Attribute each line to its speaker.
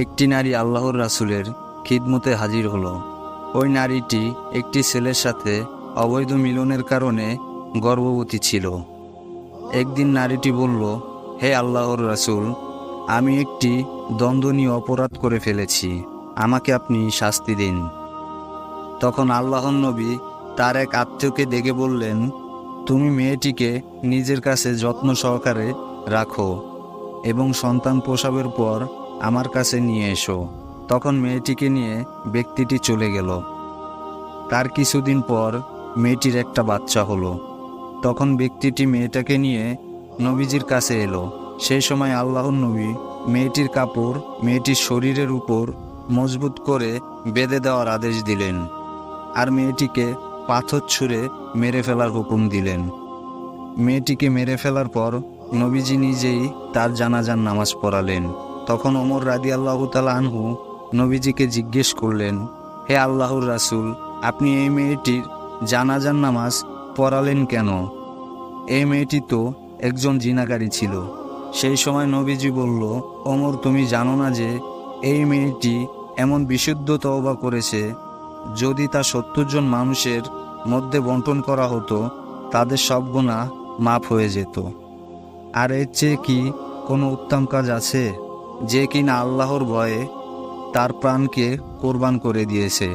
Speaker 1: একটি নারী আল্লাহর রাসূলের খিদমতে হাজির হলো। ওই নারীটি একটি ছেলের সাথে অবৈধ মিলনের কারণে গর্ভবতী ছিল। একদিন নারীটি বলল, হে আল্লাহর রাসূল, আমি একটি দণ্ডনীয় অপরাধ করে ফেলেছি, আমাকে আপনি শাস্তি দিন। তখন আল্লাহর নবী তার এক আত্মীয়কে ডেকে বললেন, তুমি মেয়েটিকে নিজের কাছে যত্ন সহকারে রাখো এবং সন্তান প্রসবের পর আমার কাছে নিয়ে এসো। তখন মেয়েটিকে নিয়ে ব্যক্তিটি চলে গেল। তার কিছুদিন পর মেয়েটির একটা বাচ্চা হলো। তখন ব্যক্তিটি মেয়েটাকে নিয়ে নবীজির কাছে এলো। সেই সময় আল্লাহর নবী মেয়েটির কাপড় মেয়েটির শরীরের উপর মজবুত করে বেঁধে দেওয়ার আদেশ দিলেন, আর মেয়েটিকে পাথর ছুঁড়ে মেরে ফেলার হুকুম দিলেন। মেয়েটিকে মেরে ফেলার পর নবীজি নিজেই তার জানাজার নামাজ পড়ালেন। তখন ওমর রাদিয়াল্লাহু তাআলা আনহু নবীজিকে জিজ্ঞেস করলেন, হে আল্লাহর রাসূল, আপনি এই মেয়েটির জানাজার নামাজ পড়ালেন কেন? এই মেয়েটি তো একজন জিনাকারী ছিল। সেই সময় নবীজি বলল, ওমর, তুমি জানো না যে এই মেয়েটি এমন বিশুদ্ধ তওবা করেছে, যদি তা ৭০ জন মানুষের মধ্যে বন্টন করা হতো তাদের সব গুনাহ মাফ হয়ে যেত। আর এর চেয়ে কি কোনো উত্তম কাজ আছে, যে কিনা আল্লাহর ভয়ে তার প্রাণকে কোরবান করে দিয়েছে।